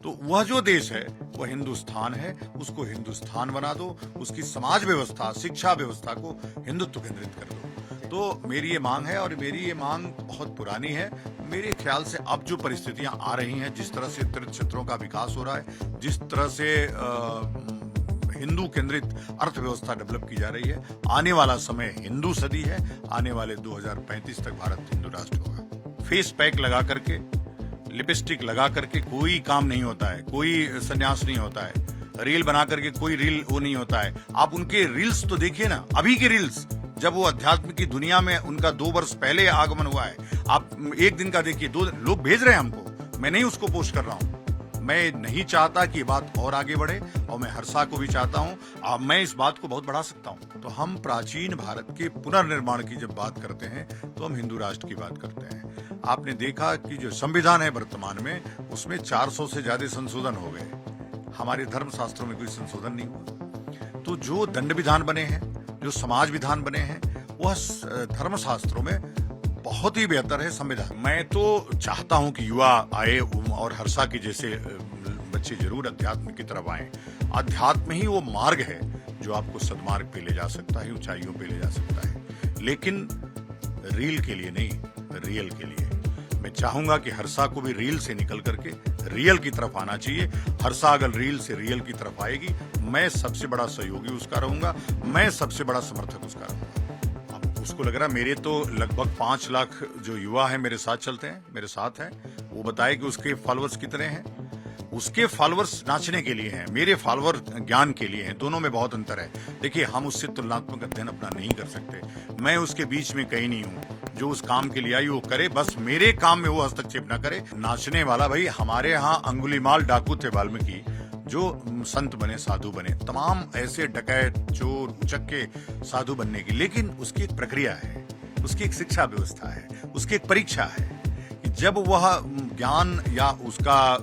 तो वह जो देश है वह हिंदुस्तान है, उसको हिंदुस्तान बना दो, उसकी समाज व्यवस्था, शिक्षा व्यवस्था को हिंदुत्व केंद्रित कर दो। तो मेरी ये मांग है और मेरी ये मांग बहुत पुरानी है। मेरे ख्याल से अब जो परिस्थितियां आ रही हैं, जिस तरह से तीर्थ क्षेत्रों का विकास हो रहा है, जिस तरह से हिंदू केंद्रित अर्थव्यवस्था डेवलप की जा रही है, आने वाला समय हिंदू सदी है। आने वाले 2035 तक भारत हिंदू राष्ट्र होगा। फेस पैक लगा करके, लिपस्टिक लगा करके कोई काम नहीं होता है, कोई संन्यास नहीं होता है, रील बना करके कोई रील वो नहीं होता है। आप उनके रील्स तो देखिए ना, अभी के रील्स, जब वो अध्यात्म की दुनिया में उनका 2 वर्ष पहले आगमन हुआ है, आप एक दिन का देखिए, 2 लोग भेज रहे हैं हमको, मैं नहीं उसको पोस्ट कर रहा हूं। मैं नहीं चाहता कि ये बात और आगे बढ़े, और मैं हर्षा को भी चाहता हूं। मैं इस बात को बहुत बढ़ा सकता हूं। तो हम प्राचीन भारत के पुनर्निर्माण की जब बात करते हैं तो हम हिंदू राष्ट्र की बात करते हैं। आपने देखा कि जो संविधान है वर्तमान में, उसमें 400 से ज्यादा संशोधन हो गए। हमारे धर्म शास्त्रों में कोई संशोधन नहीं हुआ। तो जो दंड विधान बने हैं, जो समाज विधान बने हैं, वह धर्म शास्त्रों में बहुत ही बेहतर है संविधान। मैं तो चाहता हूं कि युवा आए और हर्षा के जैसे बच्चे जरूर अध्यात्म की तरफ आए। अध्यात्म ही वो मार्ग है जो आपको सदमार्ग पे ले जा सकता है, ऊंचाइयों पे ले जा सकता है, लेकिन रील के लिए नहीं, रियल के लिए। मैं चाहूंगा कि हर्षा को भी रील से निकल करके रियल की तरफ आना चाहिए। हर्षा अगर रील से रियल की तरफ आएगी, मैं सबसे बड़ा सहयोगी उसका रहूंगा, मैं सबसे बड़ा समर्थक उसका रहूंगा। उसको लग रहा है मेरे तो लगभग 5 लाख जो युवा हैं मेरे साथ चलते हैं, मेरे साथ हैं, वो बताए कि उसके फॉलोअर्स कितने हैं। उसके फॉलोअर्स नाचने के लिए हैं, मेरे फॉलोअर ज्ञान के लिए हैं। दोनों में बहुत अंतर है। देखिए, हम उससे तुलनात्मक अध्ययन अपना नहीं कर सकते। मैं उसके बीच में कहीं नहीं हूँ। जो उस काम के लिए आई वो करे, बस मेरे काम में वो हस्तक्षेप ना करे। नाचने वाला, भाई हमारे यहाँ अंगुलीमाल डाकू थे वाल्मीकि, जो संत बने, साधु बने, तमाम ऐसे डकैत, चोर, उचक्के साधु बनने की। लेकिन उसकी एक प्रक्रिया है, उसकी एक शिक्षा व्यवस्था है, उसकी एक परीक्षा है कि जब वह ज्ञान या उसका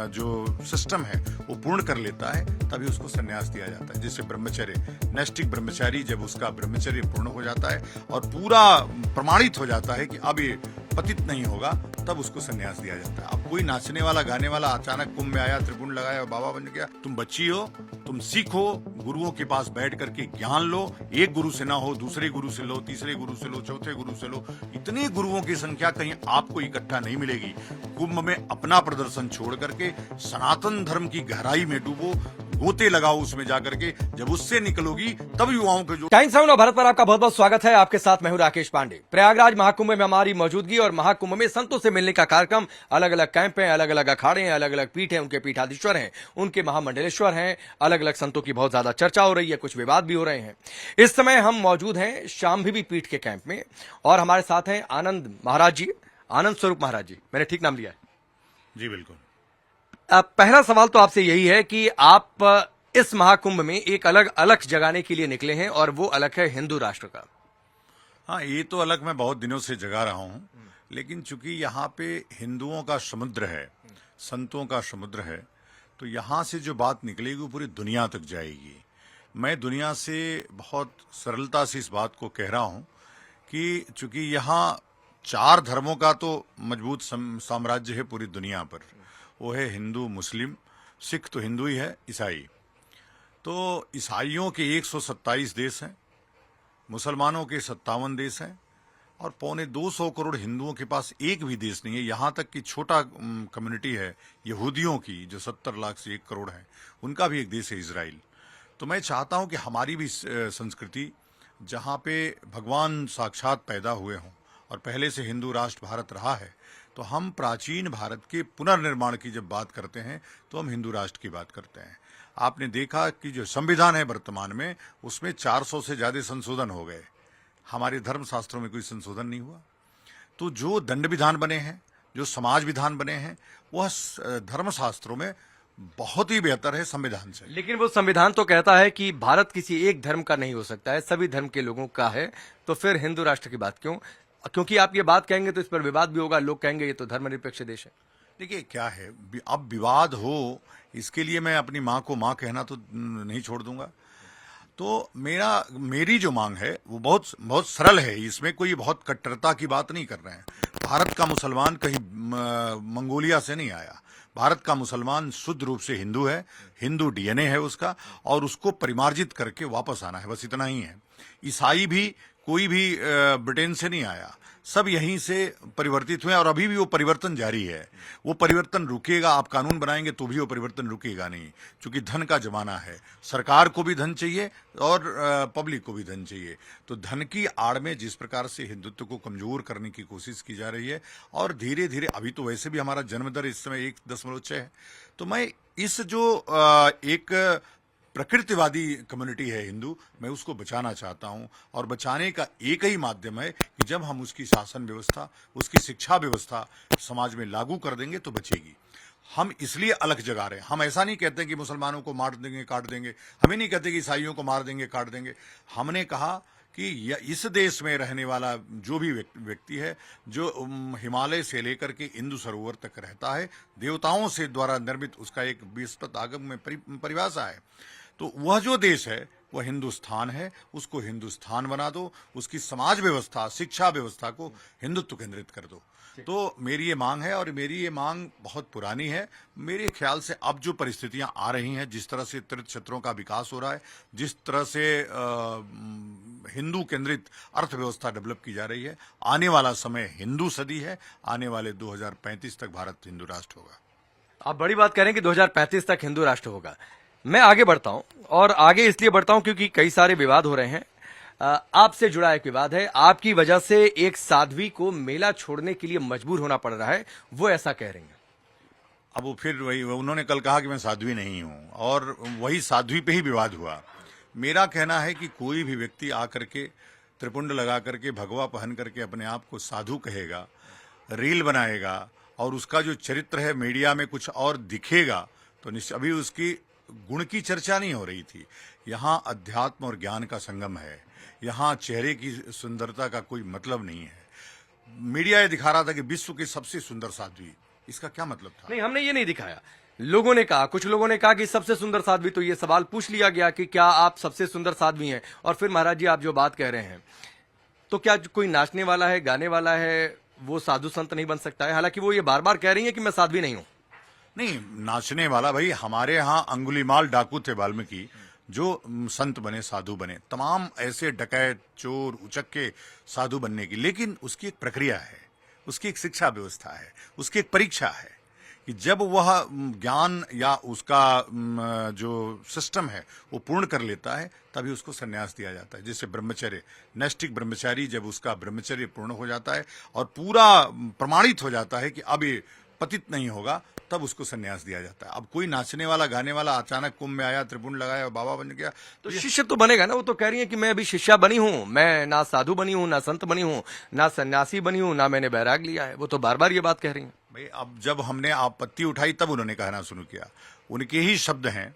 जो सिस्टम है वो पूर्ण कर लेता है, तभी उसको संन्यास दिया जाता है। जैसे ब्रह्मचर्य, नैष्ठिक ब्रह्मचारी, जब उसका ब्रह्मचर्य पूर्ण हो जाता है और पूरा प्रमाणित हो जाता है कि अब ये पतित नहीं होगा, तब उसको संन्यास दिया जाता है। अब कोई नाचने वाला, गाने वाला अचानक कुंभ में आया, त्रिपुंड लगाया और बाबा बन गया। तुम बच्ची हो, तुम सीखो, गुरुओं के पास बैठ करके ज्ञान लो। एक गुरु से ना हो, दूसरे गुरु से लो, तीसरे गुरु से लो, चौथे गुरु से लो। इतने गुरुओं की संख्या कहीं आपको इकट्ठा नहीं मिलेगी। कुंभ में अपना प्रदर्शन छोड़ करके सनातन धर्म की गहराई में डूबो, गोते लगाओ उसमें जाकर के। जब उससे निकलोगी तब युवाओं के जो टाइम्स नाउ भारत पर आपका बहुत बहुत स्वागत है। आपके साथ मैं हूं राकेश पांडे। प्रयागराज महाकुंभ में हमारी मौजूदगी और महाकुंभ में संतों से मिलने का कार्यक्रम, अलग अलग कैंप हैं, अलग अलग अखाड़े हैं, अलग अलग पीठ हैं, उनके पीठाधीश्वर हैं, उनके महामंडलेश्वर हैं, अलग अलग संतों की बहुत ज्यादा चर्चा हो रही है, कुछ विवाद भी हो रहे हैं। इस समय हम मौजूद हैं शांभवी पीठ के कैंप में और हमारे साथ हैं आनंद महाराज जी, आनंद स्वरूप महाराज जी। मैंने ठीक नाम लिया है? जी बिल्कुल। पहला सवाल तो आपसे यही है कि आप इस महाकुंभ में एक अलग अलग जगाने के लिए निकले हैं और वो अलग है हिंदू राष्ट्र का। हाँ, ये तो अलग मैं बहुत दिनों से जगा रहा हूँ, लेकिन चूंकि यहाँ पे हिंदुओं का समुद्र है, संतों का समुद्र है, तो यहाँ से जो बात निकलेगी वो पूरी दुनिया तक जाएगी। मैं दुनिया से बहुत सरलता से इस बात को कह रहा हूँ कि चूंकि यहाँ 4 धर्मों का तो मजबूत साम्राज्य है पूरी दुनिया पर। वो है हिंदू, मुस्लिम, सिख तो हिंदू ही है, ईसाई। तो ईसाइयों के 127 देश हैं, मुसलमानों के 57 देश हैं, और 225 करोड़ हिंदुओं के पास एक भी देश नहीं है। यहाँ तक कि छोटा कम्युनिटी है यहूदियों की, जो 70 लाख से 1 करोड़ है, उनका भी एक देश है इजराइल। तो मैं चाहता हूँ कि हमारी भी संस्कृति, जहाँ पे भगवान साक्षात पैदा हुए हों और पहले से हिंदू राष्ट्र भारत रहा है, तो हम प्राचीन भारत के पुनर्निर्माण की जब बात करते हैं तो हम हिंदू राष्ट्र की बात करते हैं। आपने देखा कि जो संविधान है वर्तमान में, उसमें 400 से ज्यादा संशोधन हो गए। हमारे धर्म शास्त्रों में कोई संशोधन नहीं हुआ। तो जो दंड विधान बने हैं, जो समाज विधान बने हैं, वह धर्म शास्त्रों में बहुत ही बेहतर है संविधान से। लेकिन वो संविधान तो कहता है कि भारत किसी एक धर्म का नहीं हो सकता है, सभी धर्म के लोगों का है। तो फिर हिंदू राष्ट्र की बात क्यों? क्योंकि आप ये बात कहेंगे तो इस पर विवाद भी होगा, लोग कहेंगे ये तो धर्मनिरपेक्ष देश है। देखिए क्या है, अब विवाद हो, इसके लिए मैं अपनी माँ को माँ कहना तो नहीं छोड़ दूंगा। तो मेरी जो मांग है वो बहुत बहुत सरल है। इसमें कोई बहुत कट्टरता की बात नहीं कर रहे हैं। भारत का मुसलमान कहीं मंगोलिया से नहीं आया, भारत का मुसलमान शुद्ध रूप से हिंदू है, हिंदू डीएनए है उसका, और उसको परिमार्जित करके वापस आना है, बस इतना ही है। ईसाई भी कोई भी ब्रिटेन से नहीं आया, सब यहीं से परिवर्तित हुए और अभी भी वो परिवर्तन जारी है। वो परिवर्तन रुकेगा, आप कानून बनाएंगे तो भी वो परिवर्तन रुकेगा नहीं, क्योंकि धन का जमाना है। सरकार को भी धन चाहिए और पब्लिक को भी धन चाहिए। तो धन की आड़ में जिस प्रकार से हिंदुत्व को कमजोर करने की कोशिश की जा रही है, और धीरे धीरे, अभी तो वैसे भी हमारा जन्म दर इस समय 1.6 है। तो मैं इस जो एक प्रकृतिवादी कम्युनिटी है हिंदू, मैं उसको बचाना चाहता हूं, और बचाने का एक ही माध्यम है कि जब हम उसकी शासन व्यवस्था, उसकी शिक्षा व्यवस्था समाज में लागू कर देंगे तो बचेगी। हम इसलिए अलग जगा रहे हैं। हम ऐसा नहीं कहते कि मुसलमानों को मार देंगे, काट देंगे। हम ही नहीं कहते कि ईसाइयों को मार देंगे, काट देंगे। हमने कहा कि इस देश में रहने वाला जो भी व्यक्ति है, जो हिमालय से लेकर के इंदु सरोवर तक रहता है, देवताओं से द्वारा निर्मित उसका एक विस्तृत आगम में परिभाषा है। तो वह जो देश है वह हिंदुस्तान है, उसको हिंदुस्तान बना दो, उसकी समाज व्यवस्था, शिक्षा व्यवस्था को हिंदुत्व केंद्रित कर दो। तो मेरी ये मांग है, और मेरी ये मांग बहुत पुरानी है। मेरे ख्याल से अब जो परिस्थितियां आ रही हैं, जिस तरह से तीर्थ क्षेत्रों का विकास हो रहा है, जिस तरह से हिंदू केंद्रित अर्थव्यवस्था डेवलप की जा रही है, आने वाला समय हिंदू सदी है। आने वाले 2035 तक भारत हिंदू राष्ट्र होगा। आप बड़ी बात कह रहे हैं कि 2035 तक हिंदू राष्ट्र होगा। मैं आगे बढ़ता हूं, और आगे इसलिए बढ़ता हूं क्योंकि कई सारे विवाद हो रहे हैं। आपसे जुड़ा एक विवाद है। आपकी वजह से एक साध्वी को मेला छोड़ने के लिए मजबूर होना पड़ रहा है, वो ऐसा कह रही हैं। अब वो फिर वही, उन्होंने कल कहा कि मैं साध्वी नहीं हूं, और वही साध्वी पे ही विवाद हुआ। मेरा कहना है कि कोई भी व्यक्ति आकर के त्रिपुंड लगा करके, भगवा पहन करके अपने आप को साधु कहेगा, रील बनाएगा, और उसका जो चरित्र है मीडिया में कुछ और दिखेगा, तो निश्चय, अभी उसकी गुण की चर्चा नहीं हो रही थी। यहाँ अध्यात्म और ज्ञान का संगम है। यहाँ चेहरे की सुंदरता का कोई मतलब नहीं है। मीडिया ये दिखा रहा था कि विश्व की सबसे सुंदर साध्वी, इसका क्या मतलब था? नहीं, हमने ये नहीं दिखाया। लोगों ने कहा, कुछ लोगों ने कहा कि सबसे सुंदर साध्वी, तो ये सवाल पूछ लिया गया कि क्या आप सबसे सुंदर साध्वी हैं? और फिर महाराज जी, आप जो बात कह रहे हैं, तो क्या कोई नाचने वाला है, गाने वाला है, वो साधु संत नहीं बन सकता है? हालांकि वो ये बार बार कह रही है कि मैं साध्वी नहीं हूं। नहीं, नाचने वाला, भाई हमारे यहाँ अंगुलीमाल डाकू थे वाल्मीकि, जो संत बने, साधु बने। तमाम ऐसे डकैत, चोर, उचक्के साधु बनने की, लेकिन उसकी एक प्रक्रिया है, उसकी एक शिक्षा व्यवस्था है, उसकी एक परीक्षा है कि जब वह ज्ञान या उसका जो सिस्टम है वो पूर्ण कर लेता है, तभी उसको संन्यास दिया जाता है। जैसे ब्रह्मचर्य, नैष्ठिक ब्रह्मचारी जब उसका ब्रह्मचर्य पूर्ण हो जाता है और पूरा प्रमाणित हो जाता है कि अब ये पतित नहीं होगा, तब उसको संन्यास दिया जाता है। अब कोई नाचने वाला, गाने वाला अचानक कुंभ में आया, त्रिपुंड लगाया और बाबा बन गया, तो शिष्य तो बनेगा ना। वो तो कह रही है कि मैं अभी शिष्या बनी हूं, मैं ना साधु बनी हूं, ना संत बनी हूं, ना सन्यासी बनी हूं, ना मैंने बैराग लिया है। वो तो बार बार ये बात कह रही है। भाई, अब जब हमने आपत्ति उठाई तब उन्होंने कहना शुरू किया। उनके ही शब्द हैं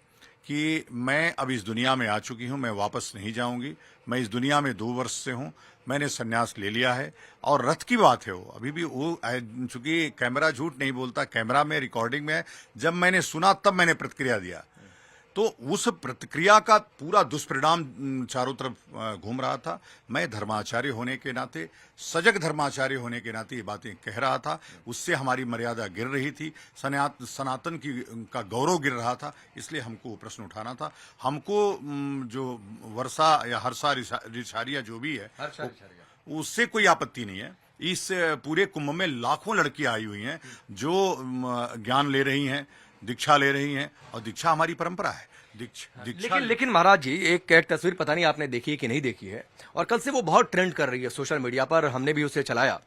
कि मैं अब इस दुनिया में आ चुकी हूं, मैं वापस नहीं जाऊंगी। मैं इस दुनिया में 2 वर्ष से हूं, मैंने संन्यास ले लिया है। और रथ की बात है, वो अभी भी वो, चूंकि कैमरा झूठ नहीं बोलता, कैमरा में रिकॉर्डिंग में है, जब मैंने सुना तब मैंने प्रतिक्रिया दिया। तो उस प्रतिक्रिया का पूरा दुष्परिणाम चारों तरफ घूम रहा था। मैं धर्माचार्य होने के नाते, सजग धर्माचार्य होने के नाते ये बातें कह रहा था। उससे हमारी मर्यादा गिर रही थी, सनातन का गौरव गिर रहा था। इसलिए हमको प्रश्न उठाना था। हमको जो वर्षा या हर्षा रिछारिया जो भी है, उससे कोई आपत्ति नहीं है। इस पूरे कुंभ में लाखों लड़कियां आई हुई हैं जो ज्ञान ले रही हैं, दीक्षा ले रही हैं, और दीक्षा हमारी परंपरा है। दीक्षा लेकिन महाराज जी, एक तस्वीर पता नहीं आपने देखी है कि नहीं देखी है, और कल से वो बहुत ट्रेंड कर रही है सोशल मीडिया पर। हमने भी उसे चलाया,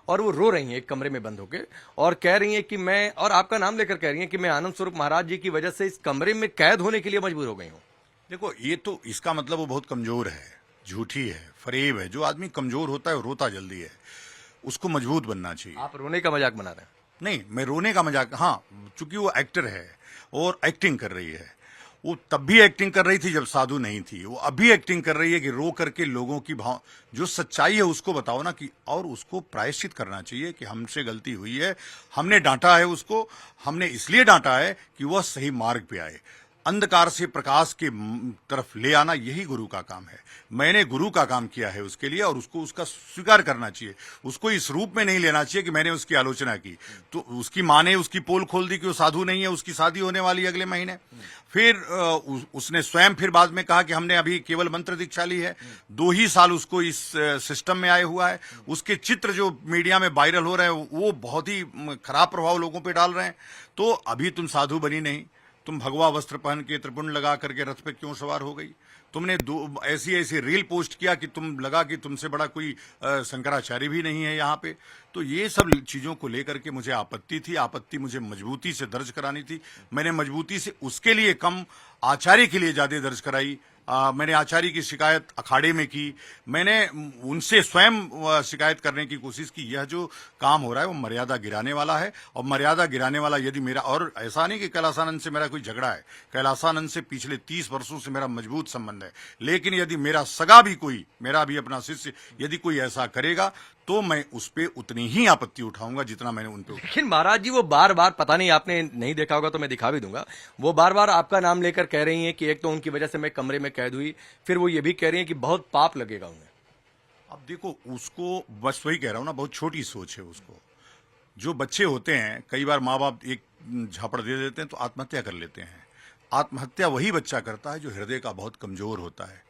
और वो रो रही हैं एक कमरे में बंद होके, और कह रही हैं कि मैं, और आपका नाम लेकर कह रही हैं कि मैं आनंद स्वरूप महाराज जी की वजह से इस कमरे में कैद होने के लिए मजबूर हो गई हूँ। देखो, ये तो इसका मतलब वो बहुत कमजोर है, झूठी है, फरेब है। जो आदमी कमजोर होता है वो रोता जल्दी है, उसको मजबूत बनना चाहिए। आप रोने का मजाक बना रहे हैं? नहीं, मैं रोने का मजाक, हाँ, चूंकि वो एक्टर है और एक्टिंग कर रही है। वो तब भी एक्टिंग कर रही थी जब साधु नहीं थी, वो अभी एक्टिंग कर रही है कि रो करके लोगों की भाव, जो सच्चाई है उसको बताओ ना, कि और उसको प्रायश्चित करना चाहिए कि हमसे गलती हुई है, हमने डांटा है उसको, हमने इसलिए डांटा है कि वह सही मार्ग पे आए। अंधकार से प्रकाश के तरफ ले आना, यही गुरु का काम है। मैंने गुरु का काम किया है उसके लिए, और उसको उसका स्वीकार करना चाहिए। उसको इस रूप में नहीं लेना चाहिए कि मैंने उसकी आलोचना की। तो उसकी माँ ने उसकी पोल खोल दी कि वो साधु नहीं है, उसकी शादी होने वाली अगले महीने। फिर उसने स्वयं फिर बाद में कहा कि हमने अभी केवल मंत्र दीक्षा ली है। 2 ही साल उसको इस सिस्टम में आए हुआ है। उसके चित्र जो मीडिया में वायरल हो रहे हैं वो बहुत ही खराब प्रभाव लोगों पे डाल रहे हैं। तो अभी तुम साधु बनी नहीं, तुम भगवा वस्त्र पहन के त्रिपुंड लगा करके रथ पे क्यों सवार हो गई? तुमने ऐसी ऐसी रील पोस्ट किया कि तुम लगा कि तुमसे बड़ा कोई शंकराचार्य भी नहीं है यहाँ पे। तो ये सब चीजों को लेकर के मुझे आपत्ति थी। आपत्ति मुझे मजबूती से दर्ज करानी थी। मैंने मजबूती से उसके लिए कम, आचार्य के लिए ज्यादा दर्ज कराई। मैंने आचार्य की शिकायत अखाड़े में की। मैंने उनसे स्वयं शिकायत करने की कोशिश की। यह जो काम हो रहा है वो मर्यादा गिराने वाला है, और मर्यादा गिराने वाला यदि मेरा, और ऐसा नहीं कि कैलासानंद से मेरा कोई झगड़ा है, कैलासानंद से पिछले 30 वर्षों से मेरा मजबूत संबंध है। लेकिन यदि मेरा सगा भी कोई, मेरा भी अपना शिष्य यदि कोई ऐसा करेगा तो मैं उस पे उतनी ही आपत्ति उठाऊंगा जितना मैंने उन पे उठाया। लेकिन महाराज जी वो बार बार, पता नहीं आपने नहीं देखा होगा तो मैं दिखा भी दूंगा, वो बार बार आपका नाम लेकर कह रही हैं कि एक तो उनकी वजह से मैं कमरे में कैद हुई, फिर वो ये भी कह रही हैं कि बहुत पाप लगेगा उन्हें। अब देखो, उसको बस वही कह रहा हूं ना, बहुत छोटी सोच है उसको। जो बच्चे होते हैं, कई बार माँ बाप एक झापड़ दे देते हैं तो आत्महत्या कर लेते हैं। आत्महत्या वही बच्चा करता है जो हृदय का बहुत कमजोर होता है।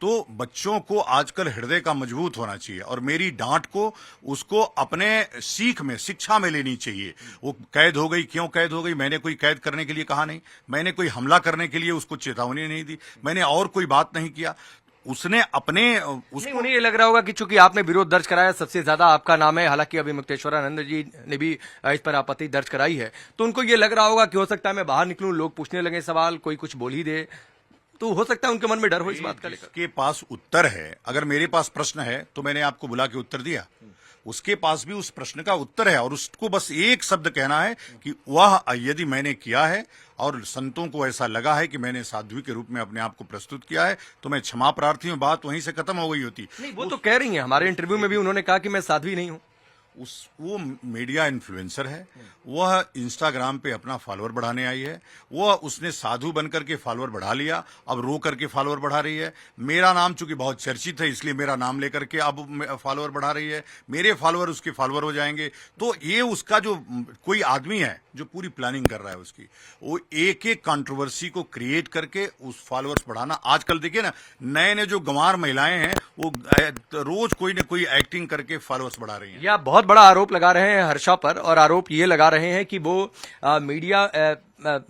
तो बच्चों को आजकल हृदय का मजबूत होना चाहिए, और मेरी डांट को उसको अपने सीख में, शिक्षा में लेनी चाहिए। वो कैद हो गई, क्यों कैद हो गई? मैंने कोई कैद करने के लिए कहा नहीं, मैंने कोई हमला करने के लिए उसको चेतावनी नहीं दी, मैंने और कोई बात नहीं किया। उसने अपने नहीं, उन्हें ये लग रहा होगा कि चूंकि आपने विरोध दर्ज कराया, सबसे ज्यादा आपका नाम है, हालांकि अभी मुक्तेश्वरानंद जी ने भी इस पर आपत्ति दर्ज कराई है, तो उनको ये लग रहा होगा कि हो सकता है मैं बाहर निकलूं, लोग पूछने लगे सवाल, कोई कुछ बोल ही दे, तो हो सकता है उनके मन में डर हो इस बात का लेकर। के पास उत्तर है, अगर मेरे पास प्रश्न है तो मैंने आपको बुला के उत्तर दिया, उसके पास भी उस प्रश्न का उत्तर है, और उसको बस एक शब्द कहना है कि वह यदि मैंने किया है और संतों को ऐसा लगा है कि मैंने साध्वी के रूप में अपने आप को प्रस्तुत किया है तो मैं क्षमा प्रार्थी हूं। बात वहीं से खत्म हो गई होती। नहीं, वो तो कह रही हैं, हमारे इंटरव्यू में भी उन्होंने कहा कि मैं साध्वी नहीं हूं। वो मीडिया इन्फ्लुएंसर है, वह इंस्टाग्राम पे अपना फॉलोअर बढ़ाने आई है। वह उसने साधु बनकर के फॉलोअर बढ़ा लिया, अब रो करके फॉलोअर बढ़ा रही है। मेरा नाम चूंकि बहुत चर्चित है इसलिए मेरा नाम लेकर के अब फॉलोअर बढ़ा रही है। मेरे फॉलोअर उसके फॉलोअर हो जाएंगे। तो ये उसका जो कोई आदमी है जो पूरी प्लानिंग कर रहा है उसकी, वो एक एक कंट्रोवर्सी को क्रिएट करके उस फॉलोअर्स बढ़ाना। आजकल देखिए ना, नए नए जो गंवार महिलाएं हैं वो रोज कोई न कोई एक्टिंग करके फॉलोअर्स बढ़ा रही हैं। या बहुत बड़ा आरोप लगा रहे हैं हर्षा पर, और आरोप ये लगा रहे हैं कि वो मीडिया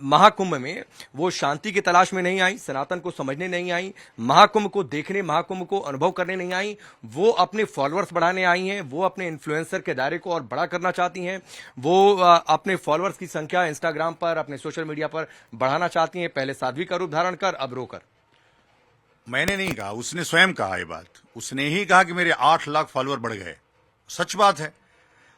महाकुंभ में वो शांति की तलाश में नहीं आई, सनातन को समझने नहीं आई, महाकुंभ को देखने, महाकुंभ को अनुभव करने नहीं आई, वो अपने फॉलोअर्स बढ़ाने आई हैं, वो अपने इन्फ्लुएंसर के दायरे को और बड़ा करना चाहती हैं, वो अपने फॉलोअर्स की संख्या इंस्टाग्राम पर, अपने सोशल मीडिया पर बढ़ाना चाहती हैं, पहले साध्वी का रूप धारण कर, अब रोकर। मैंने नहीं कहा, उसने स्वयं कहा ये बात। उसने ही कहा कि मेरे 8 लाख फॉलोअर बढ़ गए। सच बात है,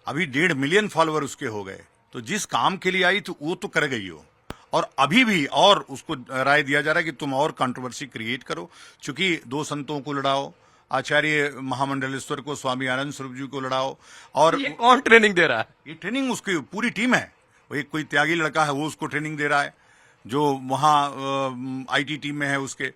अभी 1.5 मिलियन फॉलोअर उसके हो गए। तो जिस काम के लिए आई तो वो तो कर गई हो, और अभी भी और उसको राय दिया जा रहा है कि तुम और कंट्रोवर्सी क्रिएट करो, चूंकि 2 संतों को लड़ाओ, आचार्य महामंडलेश्वर को, स्वामी आनंद स्वरूप जी को लड़ाओ। और ये कौन ट्रेनिंग दे रहा है? ये ट्रेनिंग उसकी पूरी टीम है। वो एक कोई त्यागी लड़का है वो उसको ट्रेनिंग दे रहा है, जो वहां आईटी टीम में है उसके,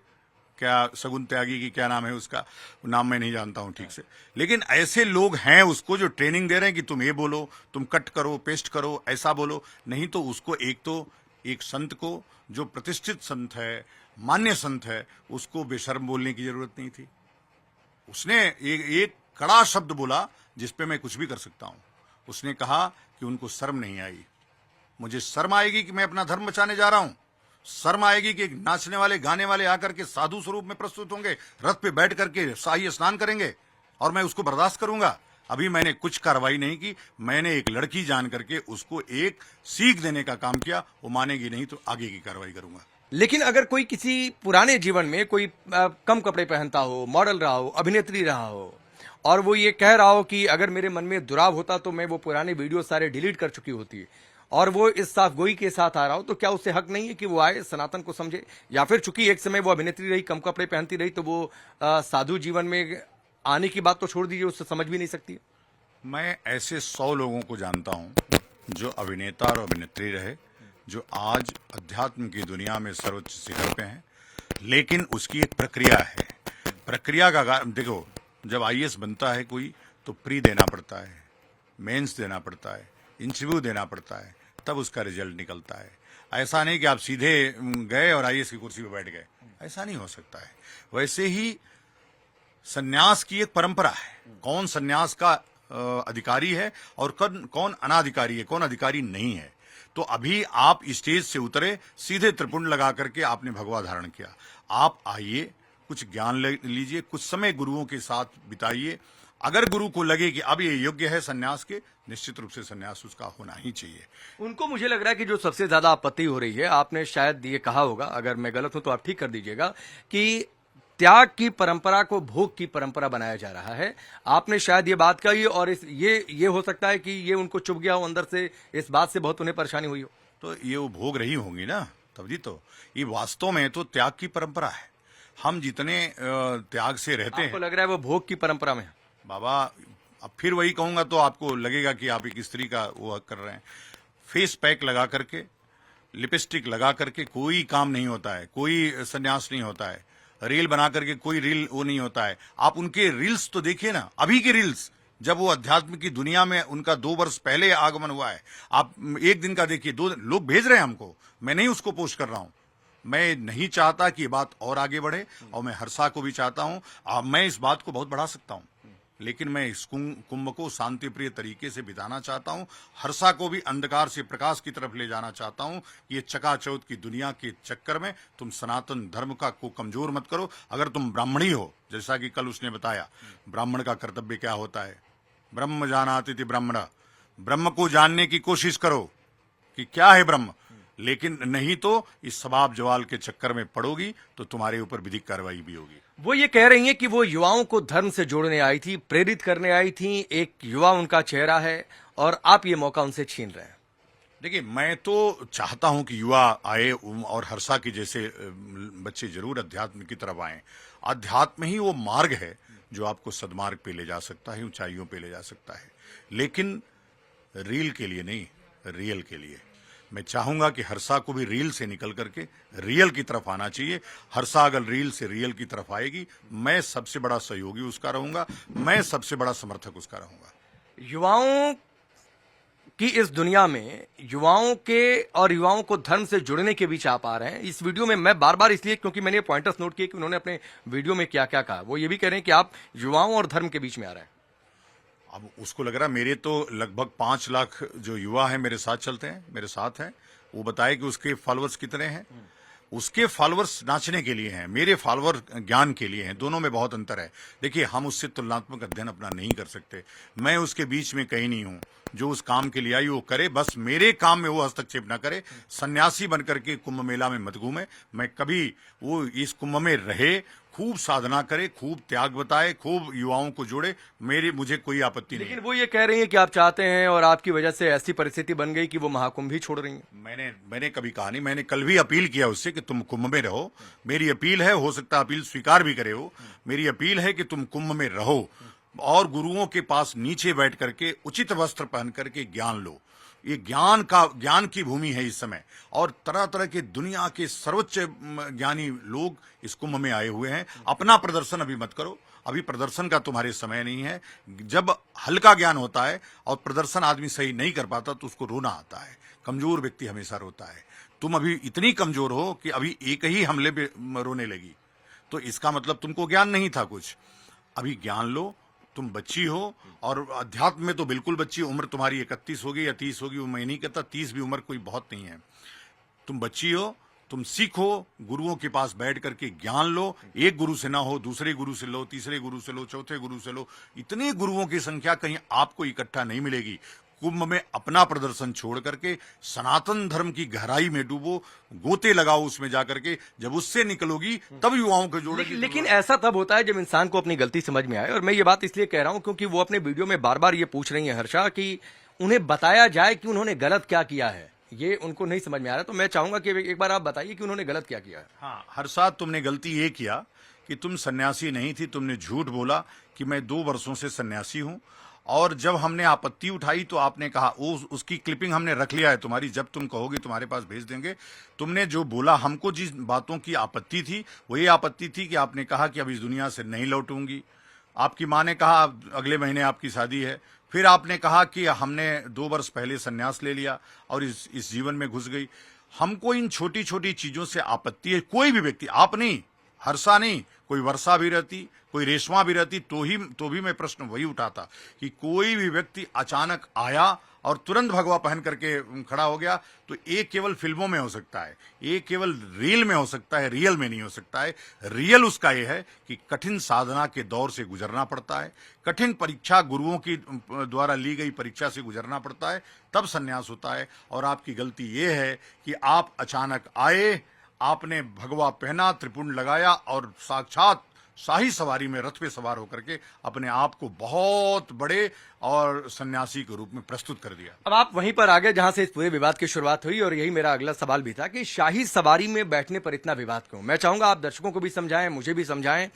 क्या सगुन त्यागी की क्या नाम है उसका, नाम मैं नहीं जानता हूं ठीक से, लेकिन ऐसे लोग हैं उसको जो ट्रेनिंग दे रहे हैं कि तुम ये बोलो, तुम कट करो, पेस्ट करो, ऐसा बोलो। नहीं तो उसको एक संत को, जो प्रतिष्ठित संत है, मान्य संत है, उसको बेशर्म बोलने की जरूरत नहीं थी। उसने एक कड़ा शब्द बोला जिसपे मैं कुछ भी कर सकता हूं। उसने कहा कि उनको शर्म नहीं आई। मुझे शर्म आएगी कि मैं अपना धर्म बचाने जा रहा हूं? शर्म आएगी कि नाचने वाले, गाने वाले आकर के साधु स्वरूप में प्रस्तुत होंगे, रथ पे बैठ करके शाही स्नान करेंगे, और मैं उसको बर्दाश्त करूंगा? अभी मैंने कुछ कार्रवाई नहीं की। मैंने एक लड़की जान करके उसको एक सीख देने का काम किया। वो मानेगी नहीं तो आगे की कार्रवाई करूंगा। लेकिन अगर कोई किसी पुराने जीवन में कोई कम कपड़े पहनता हो, मॉडल रहा हो, अभिनेत्री रहा हो, और वो ये कह रहा हो कि अगर मेरे मन में दुराव होता तो मैं वो पुराने वीडियो सारे डिलीट कर चुकी होती, और वो इस साफ गोई के साथ आ रहा हो, तो क्या उससे हक नहीं है कि वो आए, सनातन को समझे? या फिर चूंकि एक समय वो अभिनेत्री रही, कम कपड़े पहनती रही, तो वो साधु जीवन में आने की बात तो छोड़ दीजिए, उससे समझ भी नहीं सकती। मैं ऐसे 100 लोगों को जानता हूं जो अभिनेता और अभिनेत्री रहे, जो आज अध्यात्म की दुनिया में सर्वोच्च शिखर पे हैं, लेकिन उसकी एक प्रक्रिया है। प्रक्रिया का देखो, जब आईएएस बनता है कोई तो प्री देना पड़ता है, मेंस देना पड़ता है, इंटरव्यू देना पड़ता है, तब उसका रिजल्ट निकलता है। ऐसा नहीं कि आप सीधे गए और आईएएस की कुर्सी पर बैठ गए, ऐसा नहीं हो सकता है। वैसे ही सन्यास की एक परंपरा है, कौन सन्यास का अधिकारी है और कौन अनाधिकारी है, कौन अधिकारी नहीं है। तो अभी आप स्टेज से उतरे, सीधे त्रिपुंड लगा करके आपने भगवा धारण किया। आप आइए, कुछ ज्ञान लीजिए, कुछ समय गुरुओं के साथ बिताइए। अगर गुरु को लगे कि अब ये योग्य है सन्यास के, निश्चित रूप से सन्यास उसका होना ही चाहिए। उनको मुझे लग रहा है कि जो सबसे ज्यादा आपत्ति हो रही है, आपने शायद ये कहा होगा, अगर मैं गलत हूं तो आप ठीक कर दीजिएगा, कि त्याग की परंपरा को भोग की परंपरा बनाया जा रहा है। आपने शायद ये बात कही और ये हो सकता है कि ये उनको चुभ गया हो अंदर से, इस बात से बहुत उन्हें परेशानी हुई हो। तो ये वो भोग रही होंगी ना, तभी तो। ये वास्तव में तो त्याग की परंपरा है। हम जितने त्याग से रहते हैं, आपको लग रहा है वो भोग की परंपरा में है? बाबा, अब फिर वही कहूंगा तो आपको लगेगा कि आप एक स्त्री का वो कर रहे हैं। फेस पैक लगा करके, लिपस्टिक लगा करके कोई काम नहीं होता है, कोई सन्यास नहीं होता है। रील बना करके कोई रील वो नहीं होता है। आप उनके रील्स तो देखिए ना, अभी के रील्स, जब वो अध्यात्म की दुनिया में उनका 2 वर्ष पहले आगमन हुआ है। आप एक दिन का देखिए, 2 लोग भेज रहे हैं हमको, मैं नहीं उसको पोस्ट कर रहा हूं। मैं नहीं चाहता कि ये बात और आगे बढ़े, और मैं हर्षा को भी चाहता हूं। मैं इस बात को बहुत बढ़ा सकता हूं, लेकिन मैं इस कुंभ को शांति प्रिय तरीके से बिताना चाहता हूं। हर्षा को भी अंधकार से प्रकाश की तरफ ले जाना चाहता हूं। ये चकाचौंध की दुनिया के चक्कर में तुम सनातन धर्म को कमजोर मत करो। अगर तुम ब्राह्मणी हो, जैसा कि कल उसने बताया, ब्राह्मण का कर्तव्य क्या होता है, ब्रह्म जानाति इति ब्राह्मण, ब्रह्म को जानने की कोशिश करो कि क्या है ब्रह्म। लेकिन नहीं तो इस सबाब जवाल के चक्कर में पड़ोगी तो तुम्हारे ऊपर विधिक कार्रवाई भी होगी। वो ये कह रही हैं कि वो युवाओं को धर्म से जोड़ने आई थी, प्रेरित करने आई थी, एक युवा उनका चेहरा है, और आप ये मौका उनसे छीन रहे हैं। देखिए, मैं तो चाहता हूं कि युवा आए और हर्षा की जैसे बच्चे जरूर अध्यात्म की तरफ आए। अध्यात्म ही वो मार्ग है जो आपको सदमार्ग पे ले जा सकता है, ऊंचाइयों पे ले जा सकता है, लेकिन रील के लिए नहीं, रियल के लिए। मैं चाहूंगा कि हर्षा को भी रील से निकल करके रियल की तरफ आना चाहिए। हर्षा अगर रील से रियल की तरफ आएगी, मैं सबसे बड़ा सहयोगी उसका रहूंगा, मैं सबसे बड़ा समर्थक उसका रहूंगा। युवाओं की इस दुनिया में युवाओं को धर्म से जुड़ने के बीच आप आ रहे हैं। इस वीडियो में मैं बार बार इसलिए क्योंकि मैंने पॉइंटर्स नोट किए कि उन्होंने अपने वीडियो में क्या क्या कहा। वो ये भी कह रहे हैं कि आप युवाओं और धर्म के बीच में आ रहे हैं। अब उसको लग रहा है, मेरे तो लगभग 5 लाख जो युवा हैं मेरे साथ चलते हैं, मेरे साथ हैं। वो बताए कि उसके फॉलोअर्स कितने हैं। उसके फॉलोअर्स नाचने के लिए हैं, मेरे फॉलोअर ज्ञान के लिए हैं। दोनों में बहुत अंतर है। देखिए, हम उससे तुलनात्मक अध्ययन अपना नहीं कर सकते। मैं उसके बीच में कहीं नहीं हूं। जो उस काम के लिए आई वो करे, बस मेरे काम में वो हस्तक्षेप ना करे। सन्यासी बनकर के कुंभ मेला में मत घूमे। मैं कभी वो इस कुंभ में रहे, खूब साधना करे, खूब त्याग बताए, खूब युवाओं को जोड़े, मुझे कोई आपत्ति नहीं। लेकिन वो ये कह रही है कि आप चाहते हैं और आपकी वजह से ऐसी परिस्थिति बन गई कि वो महाकुंभ ही छोड़ रही हैं। मैंने कभी कहा नहीं। मैंने कल भी अपील किया उससे कि तुम कुंभ में रहो। मेरी अपील है, हो सकता है अपील स्वीकार भी करे हो। मेरी अपील है कि तुम कुंभ में रहो और गुरुओं के पास नीचे बैठ करके उचित वस्त्र पहन करके ज्ञान लो। ये ज्ञान की भूमि है इस समय, और तरह तरह के दुनिया के सर्वोच्च ज्ञानी लोग इस कुंभ में आए हुए हैं। अपना प्रदर्शन अभी मत करो, अभी प्रदर्शन का तुम्हारे समय नहीं है। जब हल्का ज्ञान होता है और प्रदर्शन आदमी सही नहीं कर पाता तो उसको रोना आता है। कमजोर व्यक्ति हमेशा रोता है। तुम अभी इतनी कमजोर हो कि अभी एक ही हमले पे रोने लगी, तो इसका मतलब तुमको ज्ञान नहीं था कुछ। अभी ज्ञान लो, तुम बच्ची हो, और अध्यात्म में तो बिल्कुल बच्ची। उम्र तुम्हारी 31 होगी या 30 होगी, वो मैं नहीं कहता। 30 भी उम्र कोई बहुत नहीं है। तुम बच्ची हो, तुम सीखो, गुरुओं के पास बैठ करके ज्ञान लो। एक गुरु से ना हो, दूसरे गुरु से लो, तीसरे गुरु से लो, चौथे गुरु से लो। इतने गुरुओं की संख्या कहीं आपको इकट्ठा नहीं मिलेगी। कुंभ में अपना प्रदर्शन छोड़ करके सनातन धर्म की गहराई में डूबो, गोते लगाओ उसमें जाकर के। जब उससे निकलोगी तब युवाओं को जोड़ेगी। लेकिन ऐसा तब होता है जब इंसान को अपनी गलती समझ में आए। और मैं ये बात इसलिए कह रहा हूं क्योंकि वो अपने वीडियो में बार बार ये पूछ रही है हर्षा कि उन्हें बताया जाए कि उन्होंने गलत क्या किया है। ये उनको नहीं समझ में आ रहा। तो मैं चाहूंगा कि एक बार आप बताइए कि उन्होंने गलत क्या किया है। हाँ, हर्षा, तुमने गलती ये किया कि तुम सन्यासी नहीं थी। तुमने झूठ बोला कि मैं 2 वर्षों से सन्यासी हूं और जब हमने आपत्ति उठाई तो आपने कहा उसकी क्लिपिंग हमने रख लिया है तुम्हारी, जब तुम कहोगे तुम्हारे पास भेज देंगे। तुमने जो बोला, हमको जिस बातों की आपत्ति थी वो ये आपत्ति थी कि आपने कहा कि अब इस दुनिया से नहीं लौटूंगी। आपकी माँ ने कहा अगले महीने आपकी शादी है। फिर आपने कहा कि हमने 2 वर्ष पहले संन्यास ले लिया और इस जीवन में घुस गई। हमको इन छोटी छोटी चीजों से आपत्ति है। कोई भी व्यक्ति, आप नहीं, हर्षा नहीं, कोई वर्षा भी रहती, कोई रेशमा भी रहती, तो भी मैं प्रश्न वही उठाता कि कोई भी व्यक्ति अचानक आया और तुरंत भगवा पहन करके खड़ा हो गया, तो ये केवल फिल्मों में हो सकता है, ये केवल रील में हो सकता है, रियल में नहीं हो सकता है। रियल उसका ये है कि कठिन साधना के दौर से गुजरना पड़ता है, कठिन परीक्षा, गुरुओं की द्वारा ली गई परीक्षा से गुजरना पड़ता है, तब संन्यास होता है। और आपकी गलती ये है कि आप अचानक आए, आपने भगवा पहना, त्रिपुंड लगाया और साक्षात शाही सवारी में रथ पे सवार होकर के अपने आप को बहुत बड़े और सन्यासी के रूप में प्रस्तुत कर दिया। अब आप वहीं पर आ गए जहां से इस पूरे विवाद की शुरुआत हुई, और यही मेरा अगला सवाल भी था कि शाही सवारी में बैठने पर इतना विवाद क्यों? मैं चाहूंगा आप दर्शकों को भी समझाएं, मुझे भी समझाएं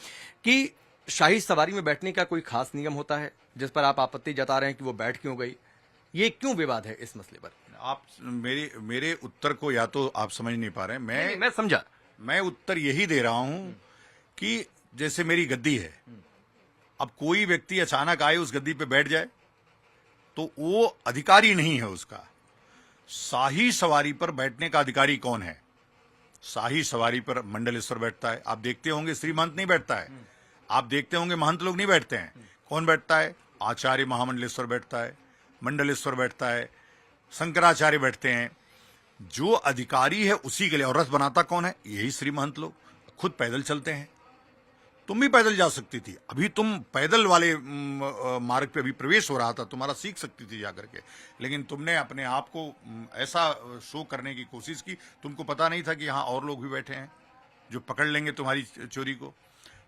कि शाही सवारी में बैठने का कोई खास नियम होता है जिस पर आप आपत्ति जता रहे हैं कि वो बैठ क्यों गई? ये क्यों विवाद है इस मसले पर? आप मेरे उत्तर को या तो आप समझ नहीं पा रहे हैं। मैं समझा। मैं उत्तर यही दे रहा हूं कि जैसे मेरी गद्दी है, अब कोई व्यक्ति अचानक आए उस गद्दी पे बैठ जाए तो वो अधिकारी नहीं है उसका। शाही सवारी पर बैठने का अधिकारी कौन है? शाही सवारी पर मंडलेश्वर बैठता है। आप देखते होंगे श्रीमंत नहीं बैठता है, आप देखते होंगे महंत लोग नहीं बैठते हैं। कौन बैठता है? आचार्य महामंडलेश्वर बैठता है, मंडलेश्वर बैठता है, शंकराचार्य बैठते हैं। जो अधिकारी है उसी के लिए। और रथ बनाता कौन है? यही श्रीमंत लोग। खुद पैदल चलते हैं। तुम भी पैदल जा सकती थी, अभी तुम पैदल वाले मार्ग पे अभी प्रवेश हो रहा था, तुम्हारा सीख सकती थी जाकर के, लेकिन तुमने अपने आप को ऐसा शो करने की कोशिश की। तुमको पता नहीं था कि यहाँ और लोग भी बैठे हैं जो पकड़ लेंगे तुम्हारी चोरी को।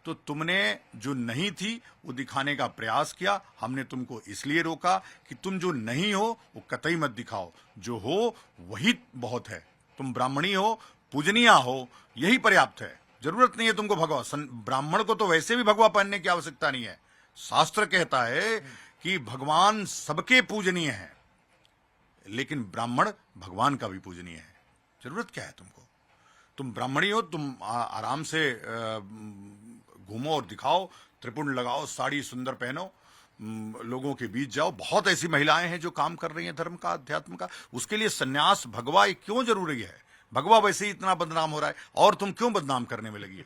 तो तुमने जो नहीं थी वो दिखाने का प्रयास किया। हमने तुमको इसलिए रोका कि तुम जो नहीं हो वो कतई मत दिखाओ, जो हो वही बहुत है। तुम ब्राह्मणी हो, पूजनीया हो, यही पर्याप्त है। जरूरत नहीं है तुमको भगवा। ब्राह्मण को तो वैसे भी भगवा पहनने की आवश्यकता नहीं है। शास्त्र कहता है कि भगवान सबके पूजनीय है, लेकिन ब्राह्मण भगवान का भी पूजनीय है। जरूरत क्या है तुमको? तुम ब्राह्मणी हो, तुम आराम से घूमो और दिखाओ, त्रिपुंड लगाओ, साड़ी सुंदर पहनो, लोगों के बीच जाओ। बहुत ऐसी महिलाएं हैं जो काम कर रही हैं धर्म का, अध्यात्म का। उसके लिए सन्यास, भगवा क्यों जरूरी है? भगवा वैसे ही इतना बदनाम हो रहा है और तुम क्यों बदनाम करने में लगी हो?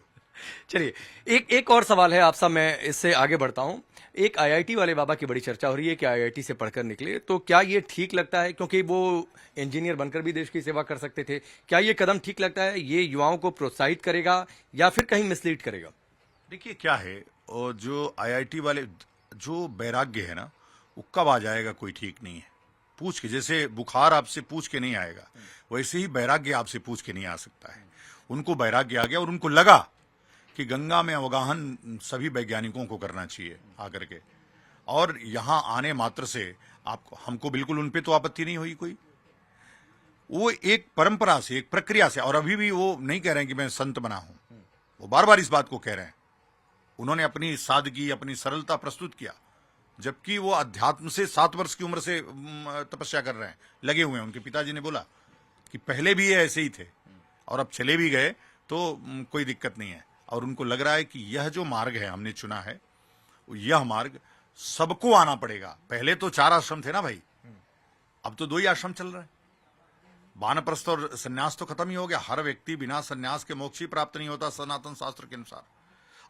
चलिए, एक और सवाल है आपसे, मैं इससे आगे बढ़ता हूं। एक आईआईटी वाले बाबा की बड़ी चर्चा हो रही है कि आईआईटी से पढ़कर निकले, तो क्या ये ठीक लगता है? क्योंकि वो इंजीनियर बनकर भी देश की सेवा कर सकते थे। क्या ये कदम ठीक लगता है? ये युवाओं को प्रोत्साहित करेगा या फिर कहीं मिसलीड करेगा? देखिए क्या है, और जो आईआईटी वाले, जो वैराग्य है ना, वो कब आ जाएगा कोई ठीक नहीं है। पूछ के, जैसे बुखार आपसे पूछ के नहीं आएगा, वैसे ही वैराग्य आपसे पूछ के नहीं आ सकता है। उनको वैराग्य आ गया और उनको लगा कि गंगा में अवगाहन सभी वैज्ञानिकों को करना चाहिए आकर के, और यहां आने मात्र से आपको, हमको बिल्कुल उनपे तो आपत्ति नहीं हुई कोई। वो एक परंपरा से, एक प्रक्रिया से, और अभी भी वो नहीं कह रहे हैं कि मैं संत बना हूं, वो बार बार इस बात को कह रहे हैं। उन्होंने अपनी सादगी, अपनी सरलता प्रस्तुत किया, जबकि वो अध्यात्म से 7 वर्ष की उम्र से तपस्या कर रहे हैं, लगे हुए हैं। उनके पिताजी ने बोला कि पहले भी ये ऐसे ही थे और अब चले भी गए तो कोई दिक्कत नहीं है। और उनको लग रहा है कि यह जो मार्ग है हमने चुना है, यह मार्ग सबको आना पड़ेगा। पहले तो 4 आश्रम थे ना भाई, अब तो 2 ही आश्रम चल रहे हैं। वानप्रस्थ और सन्यास तो खत्म ही हो गया। हर व्यक्ति बिना सन्यास के मोक्ष ही प्राप्त नहीं होता सनातन शास्त्र के अनुसार।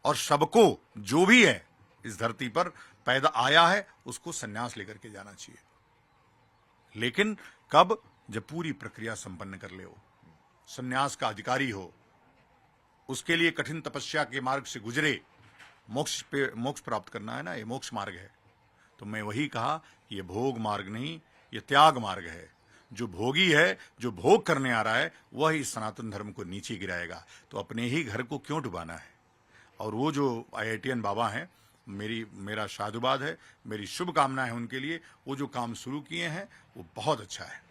और सबको, जो भी है इस धरती पर पैदा आया है, उसको सन्यास लेकर के जाना चाहिए। लेकिन कब? जब पूरी प्रक्रिया संपन्न कर ले, हो सन्यास का अधिकारी हो, उसके लिए कठिन तपस्या के मार्ग से गुजरे, मोक्ष प्राप्त करना है ना, ये मोक्ष मार्ग है। तो मैं वही कहा कि ये भोग मार्ग नहीं, ये त्याग मार्ग है। जो भोगी है, जो भोग करने आ रहा है, वह इस सनातन धर्म को नीचे गिराएगा। तो अपने ही घर को क्यों डुबाना है? और वो जो आईआईटीएन बाबा हैं, मेरा साधुवाद है, मेरी शुभकामना है उनके लिए। वो जो काम शुरू किए हैं वो बहुत अच्छा है।